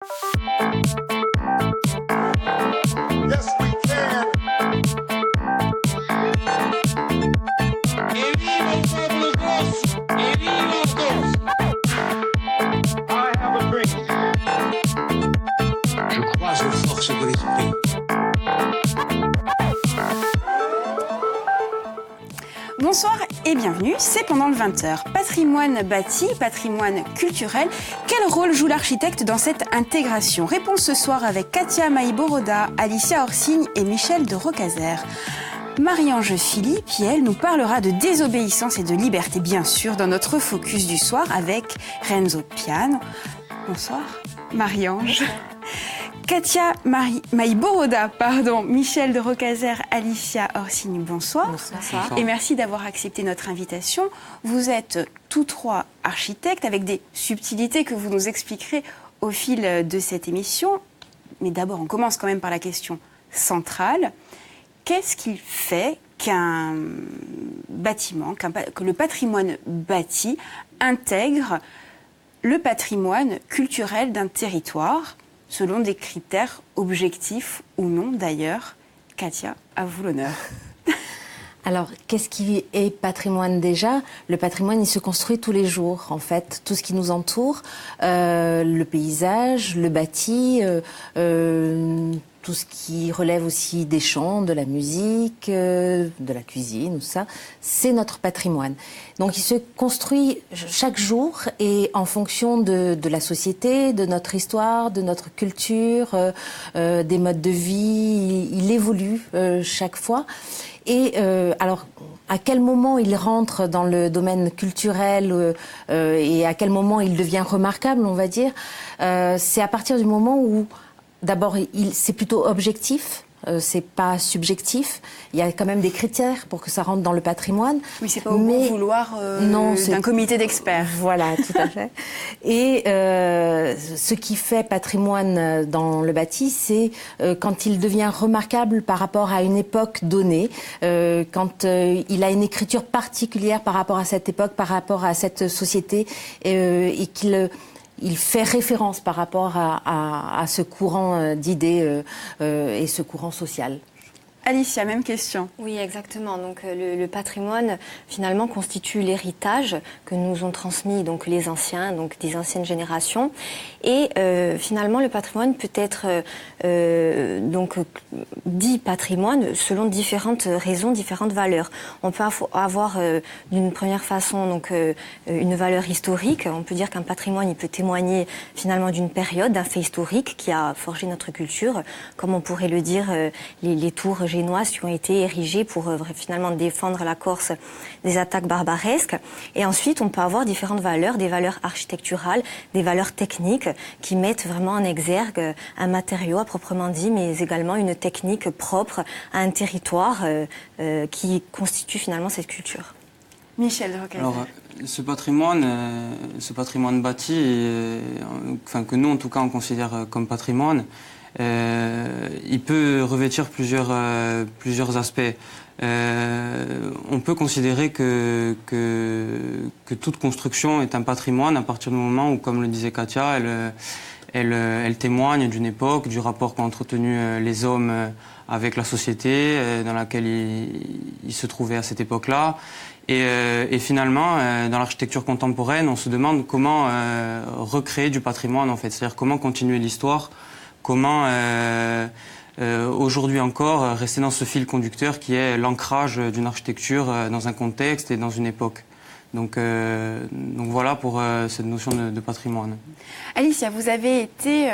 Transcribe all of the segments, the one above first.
Yes, we can. ¡Que viva el pueblo gozo! ¡Que viva el gozo! I have a dream. Je crois aux forces de l'esprit. Bonsoir et bienvenue, c'est pendant le 20h. Patrimoine bâti, patrimoine culturel, quel rôle joue l'architecte dans cette intégration? Réponse ce soir avec Katia Maï-Boroda, Alicia Orsigne et Michel de Rocazer. Marie-Ange Philippe, elle nous parlera de désobéissance et de liberté, bien sûr, dans notre focus du soir avec Renzo Piano. Bonsoir, Marie-Ange. Katia Maï-Boroda, Michel de Rocazer, Alicia Orsigne, bonsoir. Bonsoir. Et merci d'avoir accepté notre invitation. Vous êtes tous trois architectes avec des subtilités que vous nous expliquerez au fil de cette émission. Mais d'abord, on commence quand même par la question centrale. Qu'est-ce qui fait qu'un bâtiment, que le patrimoine bâti intègre le patrimoine culturel d'un territoire selon des critères objectifs ou non d'ailleurs? Katia, à vous l'honneur. Alors, qu'est-ce qui est patrimoine déjà? Le patrimoine, il se construit tous les jours, en fait. Tout ce qui nous entoure, le paysage, le bâti, tout ce qui relève aussi des chants, de la musique, de la cuisine, tout ça, c'est notre patrimoine. Donc il se construit chaque jour et en fonction de la société, de notre histoire, de notre culture, des modes de vie, il évolue chaque fois. Et alors, à quel moment il rentre dans le domaine culturel et à quel moment il devient remarquable, on va dire, c'est à partir du moment où d'abord, c'est plutôt objectif, c'est pas subjectif. Il y a quand même des critères pour que ça rentre dans le patrimoine. Oui, c'est pas au bon vouloir d'un comité d'experts. Voilà, tout à fait. Et ce qui fait patrimoine dans le bâti, c'est quand il devient remarquable par rapport à une époque donnée, quand il a une écriture particulière par rapport à cette époque, par rapport à cette société, et qu'il fait référence par rapport à ce courant d'idées et ce courant social. Alicia, même question. Oui, exactement. Donc le patrimoine finalement constitue l'héritage que nous ont transmis donc les anciens, donc des anciennes générations. Et finalement, le patrimoine peut être donc dit patrimoine selon différentes raisons, différentes valeurs. On peut avoir d'une première façon donc une valeur historique. On peut dire qu'un patrimoine il peut témoigner finalement d'une période, d'un fait historique qui a forgé notre culture, comme on pourrait le dire les tours génoises qui ont été érigées pour finalement défendre la Corse des attaques barbaresques. Et ensuite, on peut avoir différentes valeurs, des valeurs architecturales, des valeurs techniques qui mettent vraiment en exergue un matériau à proprement dit, mais également une technique propre à un territoire qui constitue finalement cette culture. Michel de Rocazer. Alors, ce patrimoine bâti, enfin que nous en tout cas on considère comme patrimoine, il peut revêtir plusieurs aspects. On peut considérer que toute construction est un patrimoine à partir du moment où, comme le disait Katia, elle témoigne d'une époque, du rapport qu'ont entretenu les hommes avec la société dans laquelle ils se trouvaient à cette époque-là. Et finalement, dans l'architecture contemporaine, on se demande comment recréer du patrimoine, en fait. C'est-à-dire comment continuer l'histoire, comment aujourd'hui encore rester dans ce fil conducteur qui est l'ancrage d'une architecture dans un contexte et dans une époque. Donc voilà pour cette notion de patrimoine. Alicia, vous avez été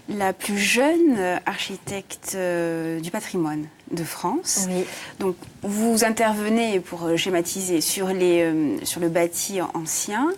la plus jeune architecte du patrimoine de France. Oui. Donc vous intervenez, pour schématiser, sur le bâti ancien.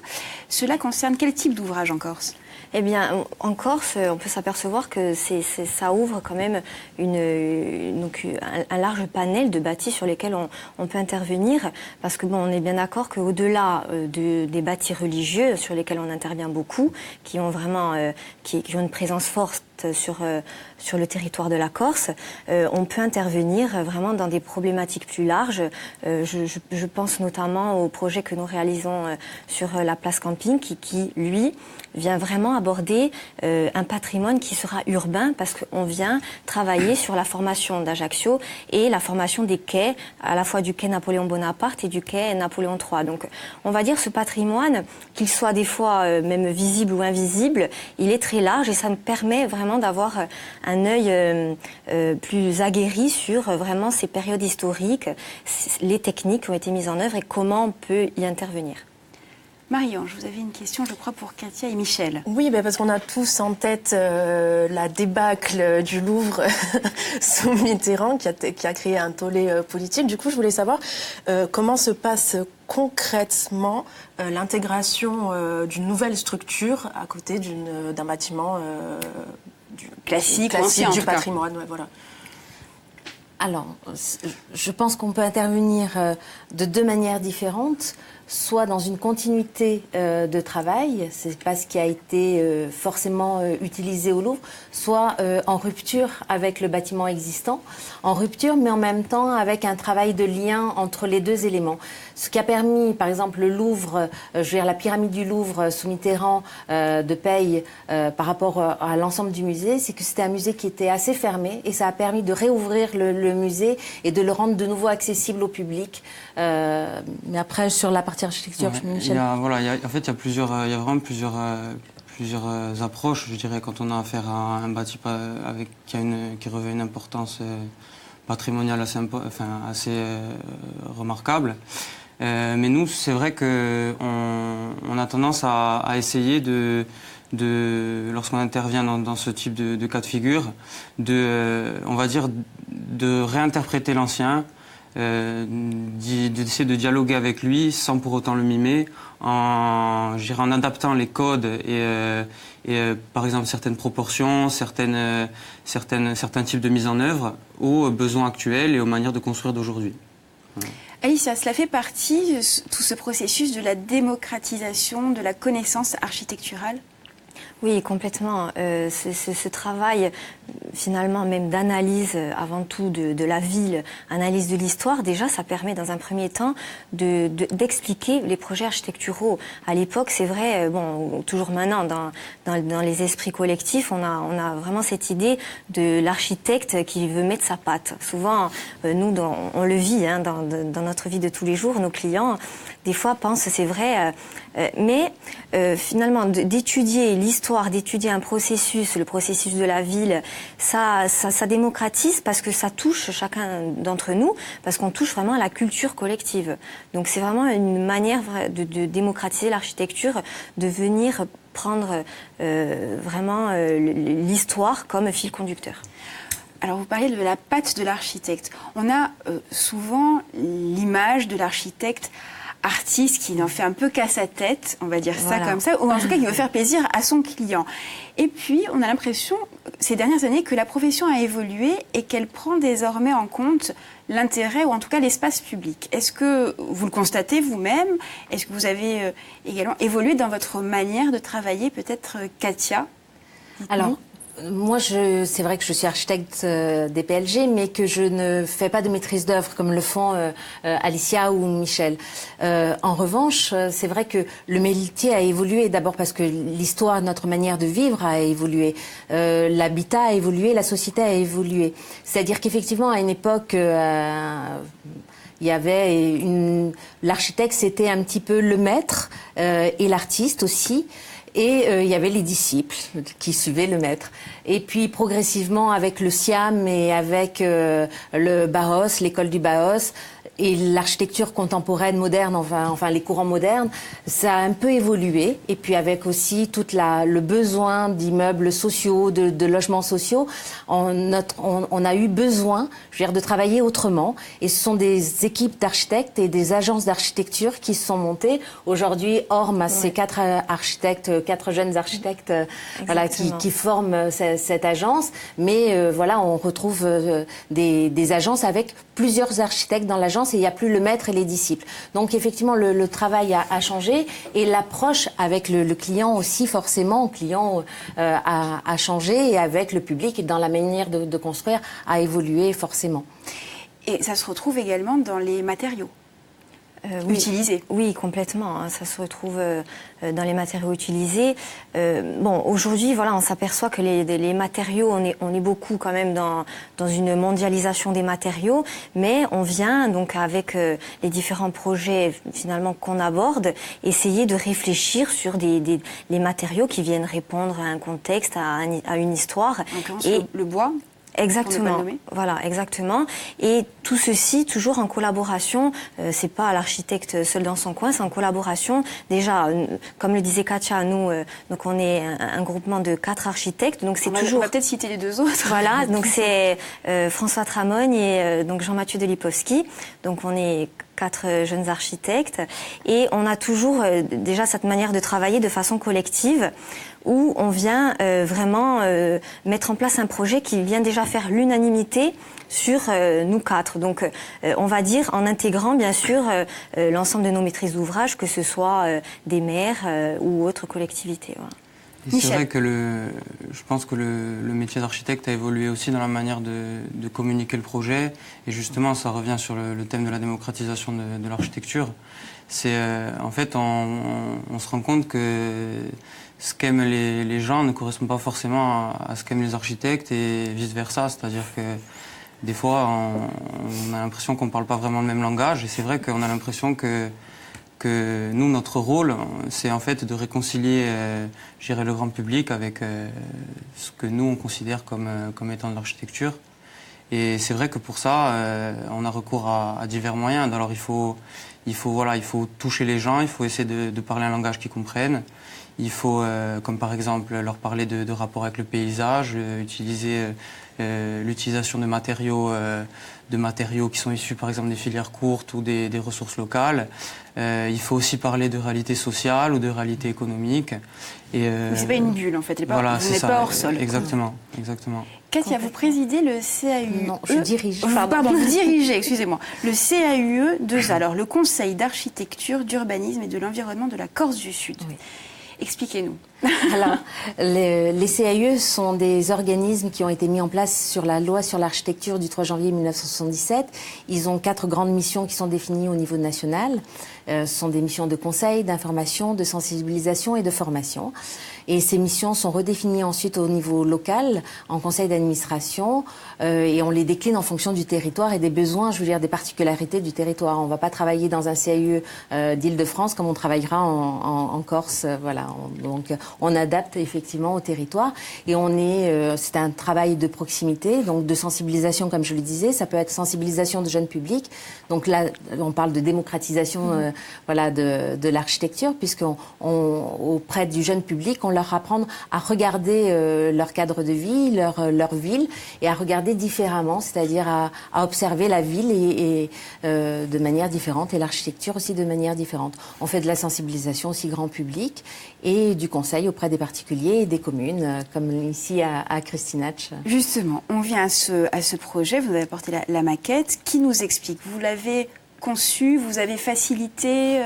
Cela concerne quel type d'ouvrage en Corse ? Eh bien, en Corse, on peut s'apercevoir que ça ouvre quand même un large panel de bâtis sur lesquels on peut intervenir, parce que bon, on est bien d'accord qu'au-delà des bâtis religieux sur lesquels on intervient beaucoup, qui ont vraiment qui ont une présence forte sur le territoire de la Corse, on peut intervenir vraiment dans des problématiques plus larges. Je pense notamment au projet que nous réalisons sur la place Camping, qui lui, vient vraiment aborder un patrimoine qui sera urbain parce qu'on vient travailler sur la formation d'Ajaccio et la formation des quais, à la fois du quai Napoléon Bonaparte et du quai Napoléon III. Donc on va dire ce patrimoine, qu'il soit des fois même visible ou invisible, il est très large et ça me permet vraiment d'avoir un œil plus aguerri sur vraiment ces périodes historiques, les techniques qui ont été mises en œuvre et comment on peut y intervenir. Marie-Ange, vous avez une question, je crois, pour Katia et Michel. Oui, parce qu'on a tous en tête la débâcle du Louvre sous Mitterrand qui a créé un tollé politique. Du coup, je voulais savoir comment se passe concrètement l'intégration d'une nouvelle structure à côté d'un bâtiment Classique, ancien, du en tout cas. patrimoine. Ouais, voilà. Alors, je pense qu'on peut intervenir de deux manières différentes. Soit dans une continuité de travail, c'est pas ce qui a été forcément utilisé au Louvre, soit en rupture avec le bâtiment existant, en rupture mais en même temps avec un travail de lien entre les deux éléments. Ce qui a permis, par exemple, le Louvre, je veux dire la pyramide du Louvre sous Mitterrand de paye par rapport à l'ensemble du musée, c'est que c'était un musée qui était assez fermé et ça a permis de réouvrir le musée et de le rendre de nouveau accessible au public. Mais après, sur la partie architecture, Ouais, Michel. en fait, il y a vraiment plusieurs approches, je dirais, quand on a affaire à un bâtiment qui revêt une importance patrimoniale assez remarquable. Mais nous, c'est vrai qu'on a tendance à essayer lorsqu'on intervient dans ce type de cas de figure, on va dire, de réinterpréter l'ancien, d'essayer de dialoguer avec lui sans pour autant le mimer, en adaptant les codes et par exemple certaines proportions, certains types de mise en œuvre aux besoins actuels et aux manières de construire d'aujourd'hui. Voilà. Alicia, cela fait partie, tout ce processus de la démocratisation de la connaissance architecturale ? Oui, complètement. Ce travail, finalement, même d'analyse, avant tout, de la ville, analyse de l'histoire, déjà, ça permet, dans un premier temps, d'expliquer les projets architecturaux. À l'époque, c'est vrai, toujours maintenant, dans les esprits collectifs, on a vraiment cette idée de l'architecte qui veut mettre sa patte. Souvent, nous, on le vit dans notre vie de tous les jours, nos clients, des fois, pensent, c'est vrai, mais finalement, d'étudier l'histoire, d'étudier un processus, le processus de la ville, ça démocratise parce que ça touche chacun d'entre nous, parce qu'on touche vraiment à la culture collective. Donc c'est vraiment une manière de démocratiser l'architecture, de venir prendre vraiment l'histoire comme fil conducteur. Alors vous parlez de la patte de l'architecte. On a souvent l'image de l'architecte artiste qui n'en fait un peu qu'à sa tête, on va dire ça comme ça, ou en tout cas qui veut faire plaisir à son client. Et puis, on a l'impression, ces dernières années, que la profession a évolué et qu'elle prend désormais en compte l'intérêt, ou en tout cas l'espace public. Est-ce que vous le constatez vous-même ? Est-ce que vous avez également évolué dans votre manière de travailler, peut-être, Katia ? Alors, moi, c'est vrai que je suis architecte des PLG, mais que je ne fais pas de maîtrise d'œuvre comme le font Alicia ou Michel. En revanche, c'est vrai que le métier a évolué d'abord parce que l'histoire, notre manière de vivre a évolué. L'habitat a évolué, la société a évolué. C'est-à-dire qu'effectivement, à une époque, il y avait l'architecte, c'était un petit peu le maître et l'artiste aussi. Et il y avait les disciples qui suivaient le maître. Et puis progressivement, avec le Siam et avec le Bauhaus, l'école du Bauhaus, et l'architecture contemporaine, moderne, enfin les courants modernes, ça a un peu évolué. Et puis avec aussi tout le besoin d'immeubles sociaux, de logements sociaux, on a eu besoin, je veux dire, de travailler autrement. Et ce sont des équipes d'architectes et des agences d'architecture qui se sont montées. Aujourd'hui, Orme, c'est 4 jeunes architectes qui forment cette agence. Mais on retrouve des agences avec plusieurs architectes dans l'agence et il n'y a plus le maître et les disciples. Donc effectivement, le travail a changé et l'approche avec le client aussi, forcément, le client a changé et avec le public dans la manière de construire a évolué forcément. Et ça se retrouve également dans les matériaux. Oui. utilisés. Oui, complètement. Hein. Ça se retrouve dans les matériaux utilisés. Bon, aujourd'hui, voilà, on s'aperçoit que les matériaux, on est beaucoup quand même dans une mondialisation des matériaux, mais on vient donc avec les différents projets finalement qu'on aborde, essayer de réfléchir sur les matériaux qui viennent répondre à un contexte, à une histoire. Et le bois. Exactement. Voilà, exactement. Et tout ceci toujours en collaboration. C'est pas l'architecte seul dans son coin, c'est en collaboration. Déjà, comme le disait Katia, nous, donc on est un groupement de 4 architectes. Donc c'est toujours. On va peut-être citer les 2 autres. Voilà, donc c'est François Tramogne et donc Jean-Mathieu Delipovski. Donc on est 4 jeunes architectes et on a toujours déjà cette manière de travailler de façon collective où on vient vraiment mettre en place un projet qui vient déjà faire l'unanimité sur nous 4. Donc on va dire en intégrant bien sûr l'ensemble de nos maîtrises d'ouvrage, que ce soit des maires ou autres collectivités. Voilà. Et c'est vrai que je pense que le métier d'architecte a évolué aussi dans la manière de communiquer le projet. Et justement, ça revient sur le thème de la démocratisation de l'architecture. C'est en fait, on se rend compte que ce qu'aiment les gens ne correspond pas forcément à ce qu'aiment les architectes et vice-versa. C'est-à-dire que des fois, on a l'impression qu'on ne parle pas vraiment le même langage. Et c'est vrai qu'on a l'impression que nous, notre rôle, c'est en fait de réconcilier le grand public avec ce que nous, on considère comme étant de l'architecture. Et c'est vrai que pour ça, on a recours à divers moyens. Alors il faut toucher les gens, il faut essayer de parler un langage qu'ils comprennent. Il faut, comme par exemple, leur parler de rapport avec le paysage, utiliser l'utilisation de matériaux qui sont issus par exemple des filières courtes ou des ressources locales. Il faut aussi parler de réalité sociale ou de réalité économique. Mais c'est pas une bulle en fait, voilà, vous n'êtes pas hors sol. Exactement, exactement. Katia, vous présidez le CAUE. Non, je dirige. Pardon, vous dirigez, excusez-moi. Le CAUE 2A, alors le Conseil d'architecture, d'urbanisme et de l'environnement de la Corse du Sud. Oui. Expliquez-nous. Alors, les CAUE sont des organismes qui ont été mis en place sur la loi sur l'architecture du 3 janvier 1977. Ils ont 4 grandes missions qui sont définies au niveau national. Ce sont des missions de conseil, d'information, de sensibilisation et de formation. Et ces missions sont redéfinies ensuite au niveau local, en conseil d'administration, et on les décline en fonction du territoire et des besoins, des particularités du territoire. On ne va pas travailler dans un CAUE d'Île-de-France comme on travaillera en Corse. Voilà. Donc, on adapte effectivement au territoire. Et c'est un travail de proximité, donc de sensibilisation, comme je le disais. Ça peut être sensibilisation de jeunes publics. Donc là, on parle de démocratisation de l'architecture, auprès du jeune public, on leur apprend à regarder leur cadre de vie, leur ville, et à regarder différemment, c'est-à-dire à observer la ville et de manière différente, et l'architecture aussi de manière différente. On fait de la sensibilisation aussi grand public et du conseil auprès des particuliers et des communes, comme ici à Christinach. Justement, on vient à ce projet, vous avez apporté la maquette. Qui nous explique? Vous l'avez conçu, vous avez facilité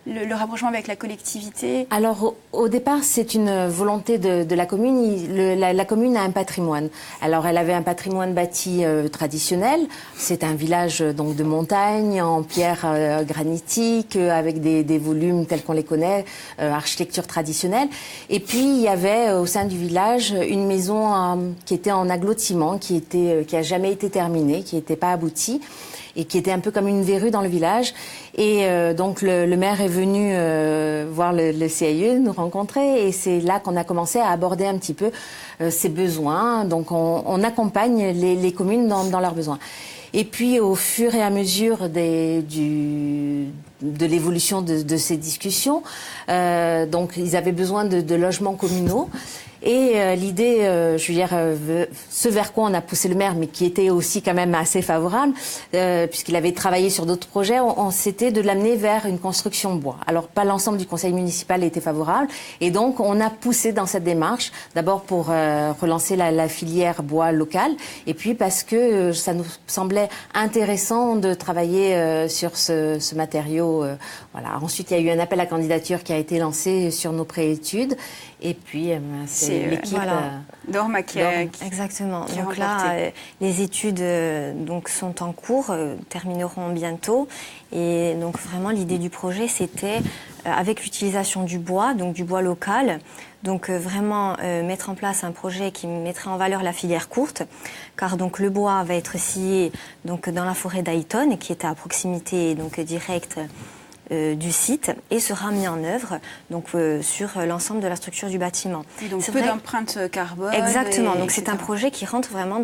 le rapprochement avec la collectivité? Alors, au départ, c'est une volonté de la commune. La commune a un patrimoine. Alors, elle avait un patrimoine bâti traditionnel. C'est un village donc de montagne, en pierre granitique, avec des volumes tels qu'on les connaît, architecture traditionnelle. Et puis, il y avait au sein du village une maison qui était en agglo de ciment, qui a jamais été terminée, qui n'était pas aboutie, et qui était un peu comme une verrue dans le village. Et donc le maire est venu voir le CAUE, nous rencontrer, et c'est là qu'on a commencé à aborder un petit peu ses besoins. Donc on accompagne les communes dans leurs besoins. Et puis au fur et à mesure de l'évolution de ces discussions, donc ils avaient besoin de logements communaux. Et l'idée, ce vers quoi on a poussé le maire, mais qui était aussi quand même assez favorable, puisqu'il avait travaillé sur d'autres projets, c'était de l'amener vers une construction bois. Alors, pas l'ensemble du conseil municipal était favorable, et donc on a poussé dans cette démarche, d'abord pour relancer la filière bois locale, et puis parce que ça nous semblait intéressant de travailler sur ce matériau. Voilà. Ensuite, il y a eu un appel à candidature qui a été lancé sur nos préétudes, et puis c'est c'est l'équipe. Dorma qui a... Exactement. qui a Donc là, remporté. les études donc sont en cours, termineront bientôt. Et donc vraiment, l'idée du projet, c'était avec l'utilisation du bois, donc du bois local, donc vraiment mettre en place un projet qui mettrait en valeur la filière courte, car donc le bois va être scié donc dans la forêt d'Ayton, qui est à proximité donc directe du site, et sera mis en œuvre donc sur l'ensemble de la structure du bâtiment. Et donc C'est peu vrai- d'empreintes carbone. Exactement, donc etc. c'est un projet qui rentre vraiment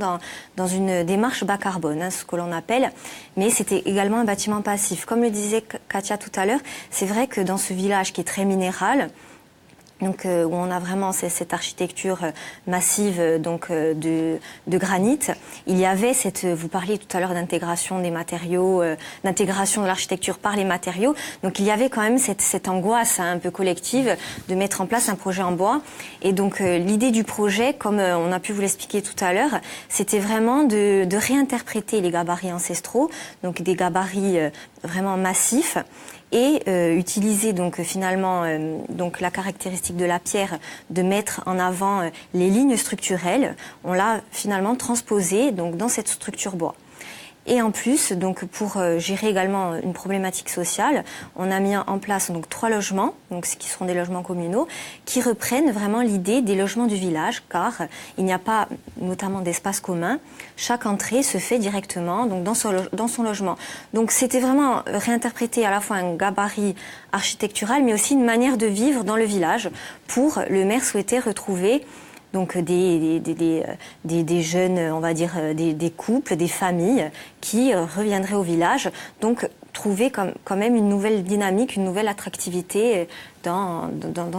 dans une démarche bas carbone, ce que l'on appelle, mais c'était également un bâtiment passif. Comme le disait Katia tout à l'heure, c'est vrai que dans ce village qui est très minéral, donc où on a vraiment cette architecture massive donc de granit, il y avait vous parliez tout à l'heure d'intégration des matériaux, d'intégration de l'architecture par les matériaux, donc il y avait quand même cette angoisse un peu collective de mettre en place un projet en bois. Et donc l'idée du projet, comme on a pu vous l'expliquer tout à l'heure, c'était vraiment de réinterpréter les gabarits ancestraux, donc des gabarits vraiment massifs, et utiliser donc finalement donc la caractéristique de la pierre de mettre en avant les lignes structurelles. On l'a finalement transposé donc dans cette structure bois. Et en plus, donc pour gérer également une problématique sociale, on a mis en place donc 3 logements, donc ce qui seront des logements communaux, qui reprennent vraiment l'idée des logements du village, car il n'y a pas notamment d'espace commun. Chaque entrée se fait directement donc dans son logement. Donc c'était vraiment réinterpréter à la fois un gabarit architectural, mais aussi une manière de vivre dans le village. Pour le maire souhaitait retrouver donc des jeunes, on va dire, des couples, des familles qui reviendraient au village. Donc trouver quand même une nouvelle dynamique, une nouvelle attractivité dans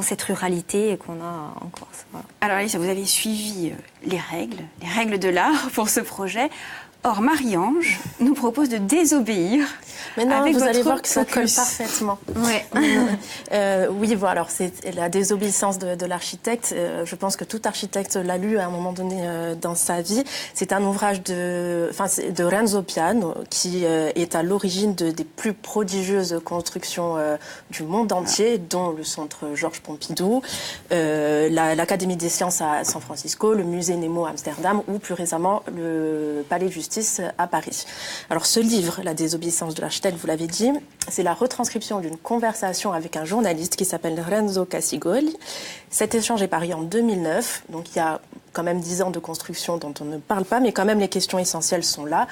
cette ruralité qu'on a en Corse. Voilà. Alors Alice, vous avez suivi les règles de l'art pour ce projet. Or, Marie-Ange nous propose de désobéir. Mais non, avec vous allez votre voir que ça colle focus. parfaitement. Ouais. Oui, bon, alors c'est la désobéissance de l'architecte. Je pense que tout architecte l'a lu à un moment donné dans sa vie. C'est un ouvrage de Renzo Piano qui est à l'origine des plus prodigieuses constructions du monde entier, dont le centre Georges Pompidou, l'Académie des sciences à San Francisco, le musée Nemo à Amsterdam ou plus récemment le Palais de Justice à Paris. Alors ce livre, La désobéissance de l'architecte, vous l'avez dit, c'est la retranscription d'une conversation avec un journaliste qui s'appelle Renzo Cassigoli. Cet échange est paru en 2009, donc il y a quand même 10 ans de construction dont on ne parle pas, mais quand même les questions essentielles sont là.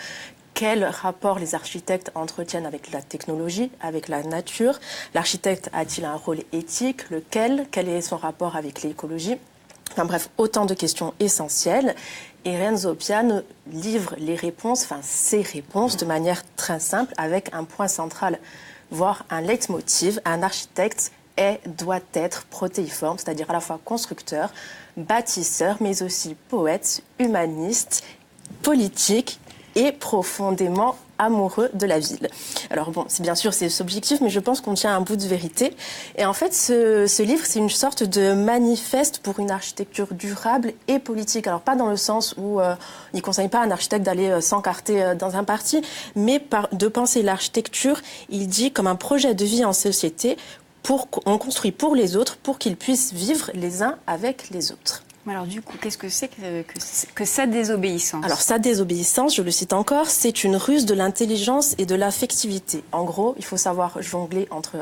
Quel rapport les architectes entretiennent avec la technologie, avec la nature? L'architecte a-t-il un rôle éthique? Lequel? Quel est son rapport avec l'écologie? Enfin bref, autant de questions essentielles. Et Renzo Piano livre les réponses, enfin ses réponses, de manière très simple, avec un point central, voire un leitmotiv. Un architecte doit être protéiforme, c'est-à-dire à la fois constructeur, bâtisseur, mais aussi poète, humaniste, politique et profondément amoureux de la ville. Alors bon, c'est bien sûr c'est subjectif, mais je pense qu'on tient un bout de vérité. Et en fait, ce livre, c'est une sorte de manifeste pour une architecture durable et politique. Alors pas dans le sens où il ne conseille pas à un architecte d'aller s'encarter dans un parti, mais de penser l'architecture, il dit comme un projet de vie en société. On construit pour les autres, pour qu'ils puissent vivre les uns avec les autres. Alors du coup, qu'est-ce que c'est que sa désobéissance? Alors sa désobéissance, je le cite encore, c'est une ruse de l'intelligence et de l'affectivité. En gros, il faut savoir jongler entre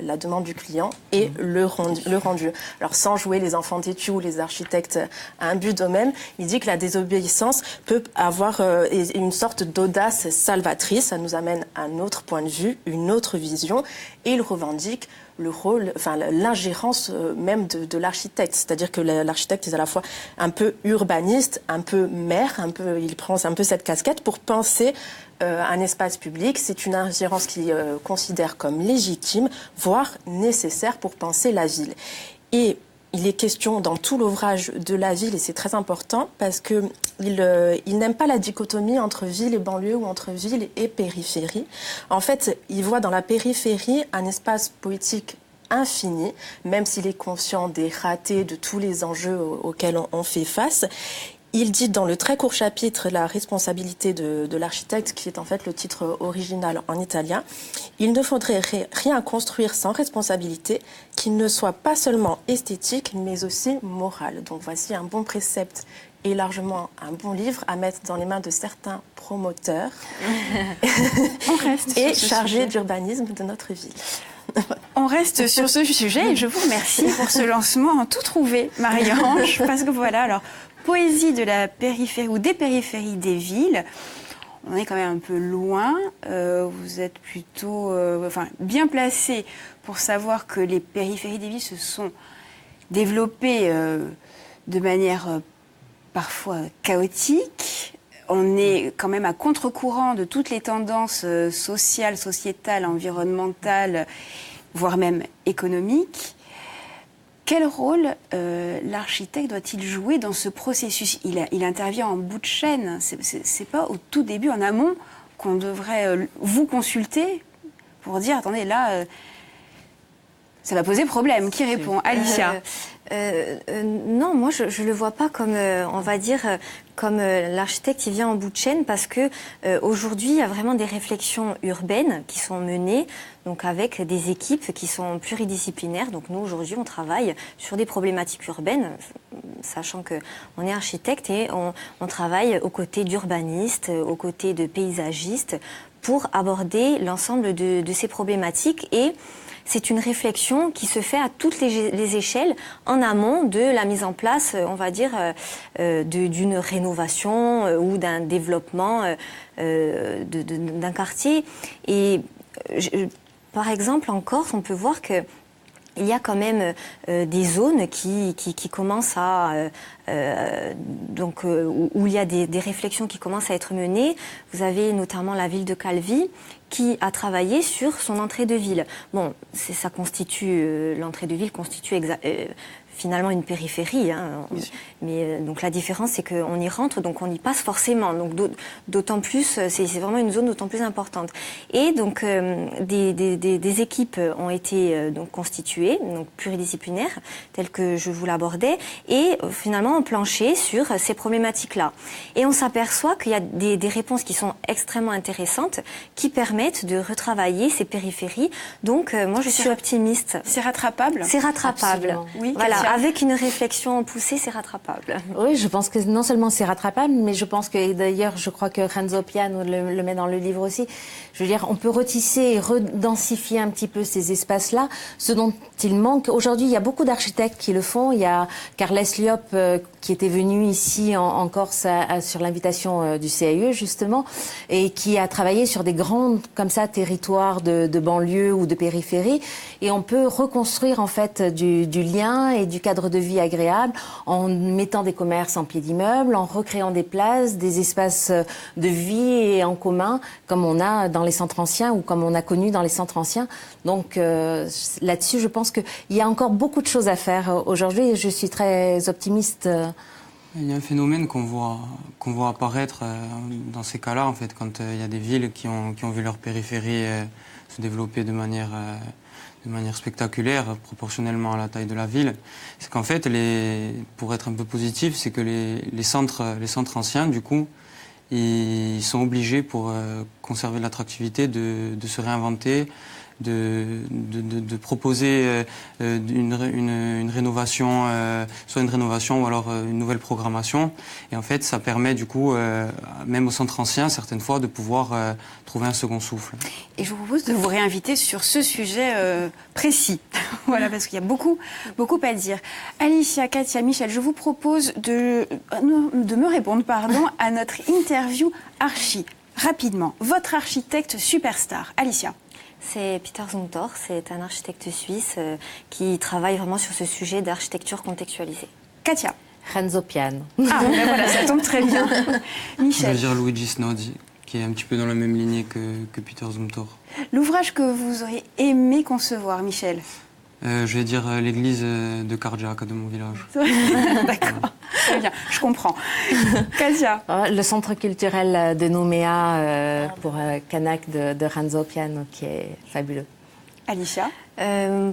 la demande du client et le rendu. Alors sans jouer les enfants têtus ou les architectes à un but d'eux-mêmes, il dit que la désobéissance peut avoir une sorte d'audace salvatrice. Ça nous amène à un autre point de vue, une autre vision, et il revendique le rôle, enfin l'ingérence même de l'architecte, c'est-à-dire que l'architecte est à la fois un peu urbaniste, un peu maire, il prend un peu cette casquette pour penser un espace public. C'est une ingérence qu'il considère comme légitime, voire nécessaire pour penser la ville. Et il est question dans tout l'ouvrage de la ville, et c'est très important parce que il n'aime pas la dichotomie entre ville et banlieue ou entre ville et périphérie. En fait, il voit dans la périphérie un espace poétique infini, même s'il est conscient des ratés, de tous les enjeux auxquels on fait face. Il dit dans le très court chapitre la responsabilité de l'architecte, qui est en fait le titre original en italien. Il ne faudrait rien construire sans responsabilité, qui ne soit pas seulement esthétique, mais aussi moral. Donc voici un bon précepte et largement un bon livre à mettre dans les mains de certains promoteurs On reste et sur ce chargés sujet. d'urbanisme de notre ville. On reste sur ce sujet et je vous remercie pour ce lancement en tout trouvé, Marie-Ange, parce que voilà, alors, poésie de la périphérie ou des périphéries des villes, on est quand même un peu loin, vous êtes plutôt bien placé pour savoir que les périphéries des villes se sont développées de manière parfois chaotique. On est quand même à contre-courant de toutes les tendances sociales, sociétales, environnementales, voire même économiques. Quel rôle l'architecte doit-il jouer dans ce processus ? Il intervient en bout de chaîne. C'est pas au tout début, en amont, qu'on devrait vous consulter pour dire, attendez, là, ça va poser problème. Qui répond ? Alicia. Non, moi je le vois pas comme, on va dire, comme l'architecte qui vient en bout de chaîne, parce que aujourd'hui il y a vraiment des réflexions urbaines qui sont menées, donc avec des équipes qui sont pluridisciplinaires. Donc nous aujourd'hui on travaille sur des problématiques urbaines, sachant que on est architecte et on travaille aux côtés d'urbanistes, aux côtés de paysagistes pour aborder l'ensemble de ces problématiques. Et c'est une réflexion qui se fait à toutes les échelles en amont de la mise en place, on va dire, d'une rénovation ou d'un développement d'un quartier. Et par exemple, en Corse, on peut voir que il y a quand même des zones qui commencent à où il y a des réflexions qui commencent à être menées. Vous avez notamment la ville de Calvi qui a travaillé sur son entrée de ville. Bon, ça constitue l'entrée de ville constitue finalement une périphérie, hein. Mais donc la différence c'est qu'on y rentre, donc on y passe forcément. Donc d'autant plus, c'est vraiment une zone d'autant plus importante. Et donc des équipes ont été donc constituées, donc pluridisciplinaires, telles que je vous l'abordais, et finalement ont planché sur ces problématiques-là. Et on s'aperçoit qu'il y a des réponses qui sont extrêmement intéressantes, qui permettent de retravailler ces périphéries. Donc moi je suis optimiste. C'est rattrapable ? C'est rattrapable. Absolument. Oui, Voilà, Katia. avec une réflexion poussée, c'est rattrapable. Oui, je pense que non seulement c'est rattrapable, mais je pense que, et d'ailleurs, je crois que Renzo Piano le met dans le livre aussi, je veux dire, on peut retisser et redensifier un petit peu ces espaces-là, ce dont il manque. Aujourd'hui, il y a beaucoup d'architectes qui le font. Il y a Carles Liop qui était venu ici en Corse sur l'invitation du CAE, justement, et qui a travaillé sur des grands, comme ça, territoires de banlieue ou de périphérie. Et on peut reconstruire, en fait, du lien et du cadre de vie agréable en mettant des commerces en pied d'immeuble, en recréant des places, des espaces de vie et en commun, comme on a dans les centres anciens ou comme on a connu dans les centres anciens. Donc là-dessus, je pense qu'il y a encore beaucoup de choses à faire aujourd'hui et je suis très optimiste. Il y a un phénomène qu'on voit apparaître dans ces cas-là, en fait, quand il y a des villes qui ont vu leur périphérie se développer de manière spectaculaire, proportionnellement à la taille de la ville. C'est qu'en fait, pour être un peu positif, c'est que les centres anciens, du coup, ils sont obligés, pour conserver de l'attractivité, de se réinventer, de proposer une rénovation, soit une rénovation ou alors une nouvelle programmation. Et en fait, ça permet du coup, même au centre ancien, certaines fois, de pouvoir trouver un second souffle. Et je vous propose de vous réinviter sur ce sujet précis. Voilà, parce qu'il y a beaucoup à dire. Alicia, Katia, Michel, je vous propose de me répondre, à notre interview archi. Rapidement, votre architecte superstar, Alicia. C'est Peter Zumthor, c'est un architecte suisse qui travaille vraiment sur ce sujet d'architecture contextualisée. Katia. Renzo Piano. Ah, ben voilà, ça tombe très bien. Je vais Michel. dire Luigi Snodi, qui est un petit peu dans la même lignée que Peter Zumthor. L'ouvrage que vous auriez aimé concevoir, Michel. Je vais dire l'église de Cardiac de mon village. D'accord, très bien, je comprends. Katia. Le centre culturel de Nouméa pour Canac de Renzo Piano, qui est fabuleux. Alicia?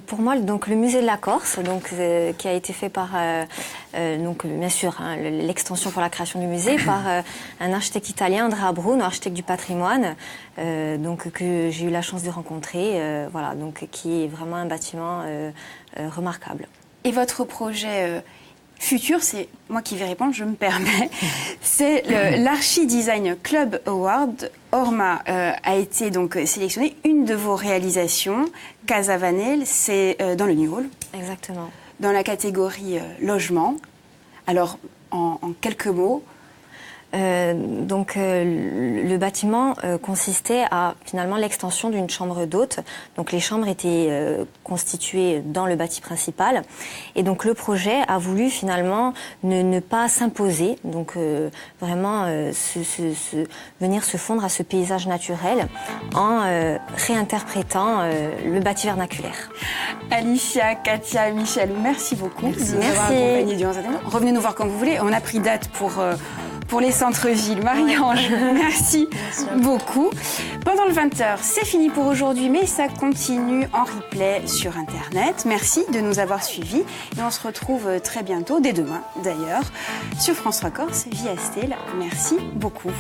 Pour moi, donc le musée de la Corse, donc qui a été fait par, donc bien sûr, hein, l'extension pour la création du musée par un architecte italien, Andrea Bruno, architecte du patrimoine, donc que j'ai eu la chance de rencontrer, voilà, donc qui est vraiment un bâtiment remarquable. Et votre projet futur, c'est moi qui vais répondre, je me permets, c'est l'Archi-Design Club Award. Orma a été donc sélectionné. Une de vos réalisations, Casa Vanel, c'est dans le New Hall. Exactement. Dans la catégorie logement. Alors, en quelques mots. Donc le bâtiment consistait à finalement l'extension d'une chambre d'hôte. Donc les chambres étaient constituées dans le bâti principal et donc le projet a voulu finalement ne pas s'imposer, donc vraiment venir se fondre à ce paysage naturel en réinterprétant le bâti vernaculaire. Alicia, Katia, Michel, merci beaucoup de nous avoir accompagnés durant cette émission. Revenez nous voir quand vous voulez. On a pris date pour les centres-villes. Marie-Ange, merci beaucoup. Pendant le 20h, c'est fini pour aujourd'hui, mais ça continue en replay sur Internet. Merci de nous avoir suivis et on se retrouve très bientôt, dès demain d'ailleurs, sur France 3 Corse via Estelle. Merci beaucoup.